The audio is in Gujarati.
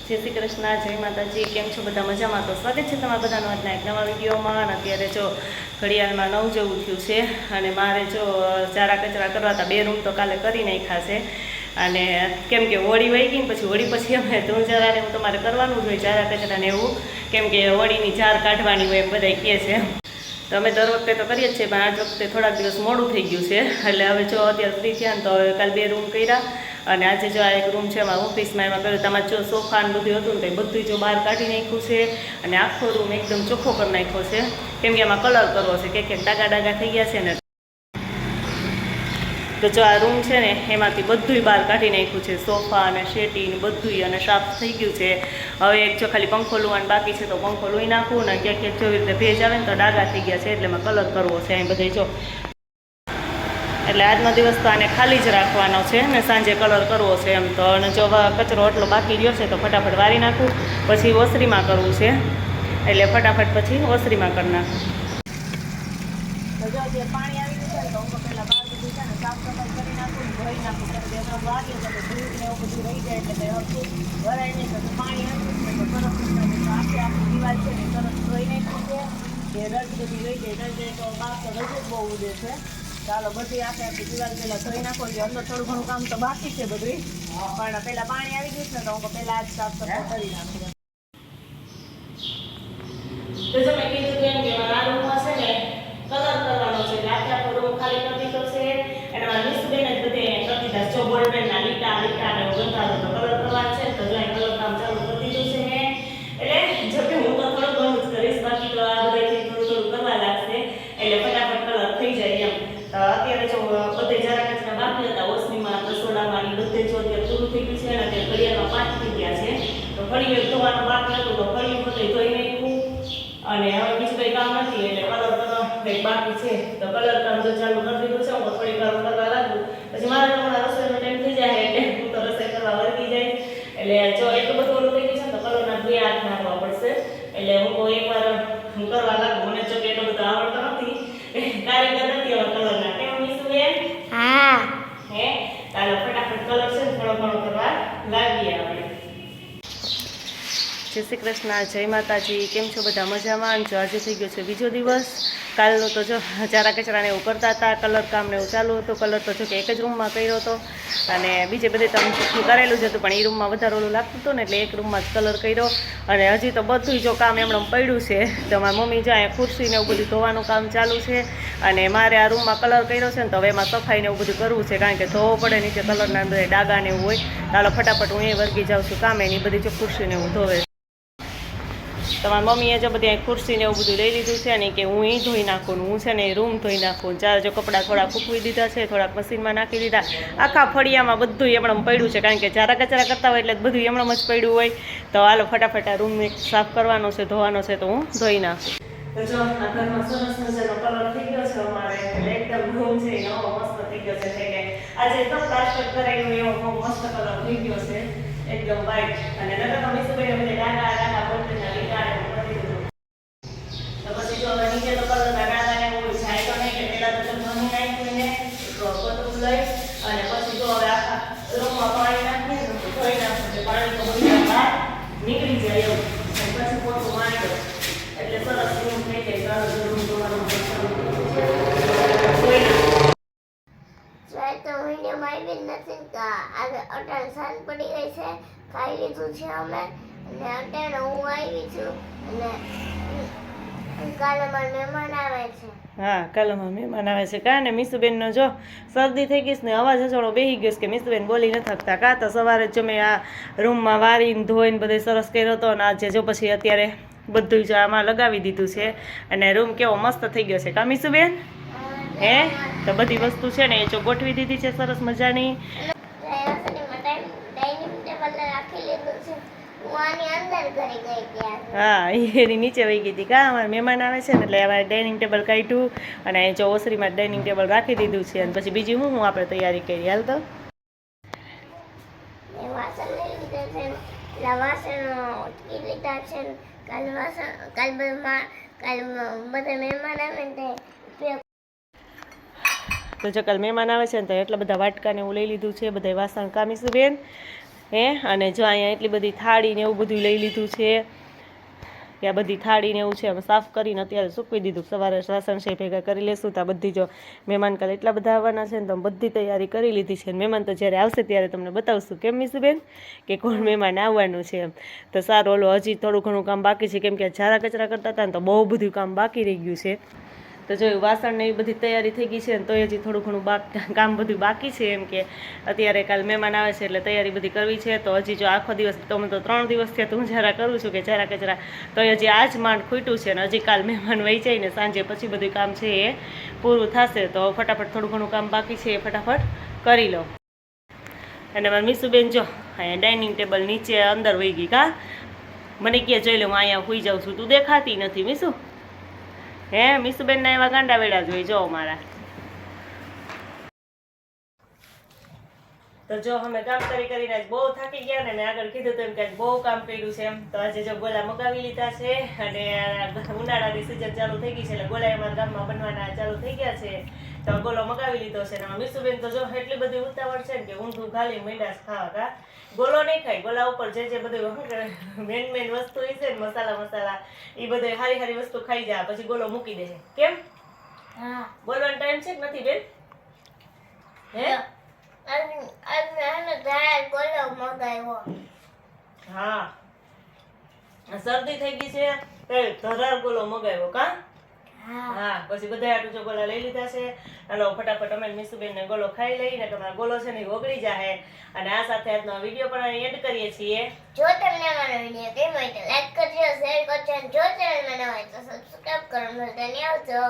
જય શ્રી કૃષ્ણ, જય માતાજી. કેમ છો બધા? મજામાં? તો સ્વાગત છે તમારા બધાનો આજના એક નવા વિડીયોમાં. અને અત્યારે જો ઘડિયાળમાં 9 જેવું થયું છે અને મારે જો ચારા કચરા કરવા હતા. 2 રૂમ તો કાલે કરી નાખ્યા છે. અને કેમ કે હોળી વહી ગઈ ને પછી હોળી પછી અમે ધૂળજારાને એવું તમારે કરવાનું જ હોય, ચારા કચરાને એવું, કેમ કે હોળીની ચાર કાઢવાની હોય એમ બધા કહે છે. તો અમે દર વખતે તો કરીએ જ છીએ, પણ આજ વખતે થોડાક દિવસ મોડું થઈ ગયું છે. એટલે હવે જો અત્યારે ફ્રી થયા ને તો હવે કાલે 2 રૂમ કર્યા. અને આજે જો આ એક રૂમ છે એમાં ઓફિસમાં એમાં કર્યું. તમારે જો સોફા ને બધું હતું ને તો એ બધું જો બહાર કાઢી નાખ્યું છે. અને આખો રૂમ એકદમ ચોખ્ખો કરી નાખ્યો છે, કેમ કે એમાં કલર કરવો છે. ક્યાંક ડાગા થઈ ગયા છે ને, તો જો આ રૂમ છે ને એમાંથી બધુંય બહાર કાઢી નાખ્યું છે. સોફા અને શેટી ને બધુંય, અને સાફ થઈ ગયું છે. હવે એક જો ખાલી પંખો લુવાનું બાકી છે, તો પંખો લુઈ નાખવું. ને ક્યાંક જો રીતે ભેજ આવે ને તો ડાગા થઈ ગયા છે, એટલે એમાં કલર કરવો છે અહીં બધે જો. એટલે આજનો દિવસ તો આને ખાલી જ રાખવાનો છે ને સાંજે કલર કરવો છે એમ. તો અને જો કચરો એટલો બાકી રહ્યો છે તો ફટાફટ વારી નાખું, પછી ઓસરીમાં કરવું છે. એટલે ફટાફટ પછી ઓસરીમાં કરી નાખું. તો જો જે પાણી આવી ગયું છે ને તો હું પહેલાં બહાર બધું છે ને સાફ સફાઈ કરી નાખું, ધોઈ નાખું. ત્યારે વાગે તો ધૂળ ને એવું બધું રહી જાય, એટલે કંઈ હરખું ભરાય નહીં. તો પાણી આવ્યું છે તો સરસ આખી દિવાલ છે ને સરસ ધોઈ નાખી છે. જે રજ બધી રહી જાય તો બહાર તો રજ જ બહુ ઉડે છે. ચાલો બધી આખી દિવાલ પહેલાં ધોઈ નાખો. એટલે અંદર થોડું ઘણું કામ તો બાકી છે બધું, પણ પહેલાં પાણી આવી ગયું છે ને તો હું પહેલાં આજ સાફ સફાઈ કરી નાખું. તો જો મેં કીધું કેમ કે મારા રૂમમાં છે ને કલર કરવાનો છે, એટલે આખો રૂમ ખાલી કરી દીધો છે. અને મારા મિસબેન જ બધે કરી દીધા. જો ગોલ્ડનના લીટા ને ગંધારો તો કલર કરવાના છે. તો જો અહીં કલર કામ ચાલુ કરી દીધું છે. એટલે જો કે હું તો થોડું ઘણું જ કરીશ, બાકી તો આ બધાથી થોડું કરવા લાગશે. એટલે ફટાફટ કલર થઈ જાય એમ. તો અત્યારે જો બધે ચારા કચરા બાકી હતા, ઓસરીમાં, રસોડામાં બધે જો અત્યારે પૂરું થઈ ગયું છે. અને અત્યારે ઘડિયાળમાં 5 થઈ ગયા છે. તો ફળિયું ધોવાનું બાકી હતું તો ફળિયું બધે ધોઈ નાખ્યું. અને હવે બીજું કંઈ કામ નથી, એટલે કલર કરવા કંઈક બાકી છે. તો કલર કામ જો ચાલુ કરી દીધું છે. હું થોડી વાર કરવા લાગું પછી મારે તમારા રસોઈનો ટાઈમ થઈ જાય, એટલે હું તો રસોઈ કરવા વળગી જાય. એટલે જો એટલું બધું ઓલું થઈ ગયું છે ને તો કલરના 2 હાથ નાખવા પડશે. એટલે હું તો એકવાર હું કરવા લાગું. મને જો કે એટલો બધો આવડતો નથી, કારીગર નથી હવે કલરના. કેમ મિસુબેન? હા. હે ચાલો ફટાફટ કલર છે ને થોડો ઘણો કરવા લાગીએ આપણે. જય શ્રી કૃષ્ણ, જય માતાજી. કેમ છો બધા? મજામાં? જો આજે થઈ ગયો છે બીજો દિવસ. કાલનો તો જો ચારા કચરાને એવું કરતા હતા, કલર કામને એવું ચાલુ હતું. કલર તો જો કે એક જ રૂમમાં કર્યો હતો, અને બીજે બધે તો કરેલું જ હતું, પણ એ રૂમમાં વધારે ઓલું લાગતું હતું ને, એટલે એક રૂમમાં જ કલર કર્યો. અને હજી તો બધું જો કામ એમણે પડ્યું છે. તો મારી મમ્મી જો અહીંયા ખુરશીને એવું બધું ધોવાનું કામ ચાલુ છે. અને મારે આ રૂમમાં કલર કર્યો છે ને, તો હવે એમાં સફાઈને એવું બધું કરવું છે, કારણ કે ધોવો પડે નીચે કલરના અંદર ડાગાને એવું હોય. ચાલો ફટાફટ હું એ વર્ગી જાઉં છું કામે. એની બધી જો ખુરશીને એવું ધોવે. તમારી મમ્મીએ જો બધી ખુરશીને એવું બધું લઈ લીધું છે, અને કે હું એ ધોઈ નાખું, હું છે ને એ રૂમ ધોઈ નાખું. ચાર જો કપડાં થોડાક સૂકવી દીધા છે, થોડાક મશીનમાં નાખી દીધા. આખા ફળિયામાં બધું એમણમ પડ્યું છે, કારણ કે ચારા કચરા કરતા હોય એટલે બધું એમણમ જ પડ્યું હોય. તો હાલો ફટાફટ આ રૂમ સાફ કરવાનો છે, ધોવાનો છે, તો હું ધોઈ નાખું. તો જો આ ઘરમાં સરસ મજાનો કલર થઈ ગયો છે અમારે. એટલે એકદમ રૂમ છે નવો મસ્ત થઈ ગયો છે. એટલે આજે તો પ્લાસ્ટર કરાયું એવો બહુ મસ્ત કલર થઈ ગયો છે, એકદમ વ્હાઈટ. અને નકર તો મિસુબેને બધે ડાગા બોલતેના લીટા ને કરી દીધું. તો પછી જો હવે નીચે તો કલરના ડાગા ને એવું જાય તો નહીં, કે પહેલાં તો જમવાનું નાખ્યું ને તો બધું લઈ અને પછી જો હવે આખા રૂમમાં પાણી નાખીએ ને ધોઈ નાખું. પાણી તો બધું બહાર નીકળી જાય એવું. અને પછી પોતું મારી દો એટલે સરસ રૂમ થઈ જાય. સરસ રૂમ ધોવાનું ધોઈ તો મહિને મારી બેન નથી કે આજે અટાણ સાંજ પડી ગઈ છે, ખાઈ લીધું છે અમે. અને અટાણે હું આવી છું, અને કાલે મારા મહેમાન આવે છે. હા, કાલે મારા મહેમાન આવે છે. કાં ને મિસુબેનનો જો શરદી થઈ ગઈ ને અવાજ હજોડો બેસી ગયો કે મિસુબેન બોલી નથી શકતા. કાં તો સવારે જ મેં આ રૂમમાં વારીને ધોઈને બધે સરસ કર્યો હતો, અને આજે જો પછી અત્યારે બધું જ આમાં લગાવી દીધું છે. અને રૂમ કેવો મસ્ત થઈ ગયો છે. કાં મિસુબેન? હે તો બધી વસ્તુ છે ને એ જો ગોઠવી દીધી છે સરસ મજાની. હા, એની નીચે વહી ગઈ હતી. કાં અમારે મહેમાન આવે છે ને, એટલે અમારે ડાઇનિંગ ટેબલ કાઢ્યું અને જો ઓસરીમાં ડાઇનિંગ ટેબલ રાખી દીધું છે. અને પછી બીજી હું આપણે તૈયારી કરી. હાલ તો તો જો કાલ મહેમાન આવે છે ને તો એટલા બધા વાટકાને એવું લઈ લીધું છે, બધા વાસણ. કામીશું બેન? હે અને જો અહીંયા એટલી બધી થાળી ને એવું બધું લઈ લીધું છે કે આ બધી થાળી ને એવું છે અમે સાફ કરીને અત્યારે સૂકવી દીધું. સવારે વાસણ છે ભેગા કરી લેશું. તો આ બધી જો મહેમાન કાલે એટલા બધા આવવાના છે ને તો બધી તૈયારી કરી લીધી છે. મહેમાન તો જ્યારે આવશે ત્યારે તમને બતાવશું કેમ મીસુબેન કે કોણ મહેમાન આવવાનું છે એમ. તો સારું ઓલો હજી થોડું ઘણું કામ બાકી છે કેમ કે ઝારા કચરા કરતા હતા ને તો બહુ બધું કામ બાકી રહી ગયું છે. તો જો વાસણ ને એ બધી તૈયારી થઈ ગઈ છે ને તો હજી થોડું ઘણું કામ બધું બાકી છે એમ કે અત્યારે કાલે મહેમાન આવે છે એટલે તૈયારી બધી કરવી છે. તો હજી જો આખો દિવસ તમે તો 3 દિવસથી હું ઝારા કરું છું કે ઝારા કચરા તો હજી આજ માંડ ખૂટ્યું છે ને હજી કાલ મહેમાન વહી જાય ને સાંજે પછી બધું કામ છે એ પૂરું થશે. તો ફટાફટ થોડું ઘણું કામ બાકી છે એ ફટાફટ કરી લો. અને મારી મીસુબેન જો અહીંયા ડાઇનિંગ ટેબલ નીચે અંદર વહી ગઈ કા મને કે જોઈ લે હું અહીંયા સુઈ જાઉં છું તું દેખાતી નથી મીસુ. હે મીસુબેન ના એવા ગાંડા વેડા જોઈ જો મારા. તો જો અમે કામ કરીને આજ બહુ થાકી ગયા ને મેં આગળ કીધું તો એમ કે બહુ કામ કર્યું છે એમ. તો આજે જો ગોલા મગાવી લીધા છે અને ઉનાળાની સિઝન ચાલુ થઈ ગઈ છે એટલે ગોલા અમારા ગામમાં બનવાના ચાલુ થઈ ગયા છે. તો ગોલો મગાવી લીધો છે ને મીસુબેન તો જો એટલી બધી ઉતાવળ છે ને કે ઊંધું ખાલી મીંડા ખાવા કા ગોલો નહીં ખાય. ગોલા ઉપર જે બધું મેન વસ્તુ એ છે ને મસાલા એ બધું સારી વસ્તુ ખાઈ જાય પછી ગોલો મૂકી દે. કેમ હા બોલવાનો ટાઈમ છે કે નથી બેન? હે હા શરદી થઈ ગઈ છે તો ધરાર ગોલો મગાવ્યો કા હા પછી બધા આટલું જો ગોલા લઈ લીધા છે. હાલો ફટાફટ અમે મીસુબેન ને ગોલો ખાઈ લઈને તમારો ગોલો છે ને ઓગળી જાય. અને આ સાથે આજનો વિડીયો પણ એન્ડ કરીએ છીએ. જો તમને અમારો વિડીયો ગમ્યો હોય તો લાઈક કરજો, શેર કરજો અને જો ચેનલમાં નવા હોય તો સબસ્ક્રાઇબ કરવાનું ભૂલતા નહીં આવજો.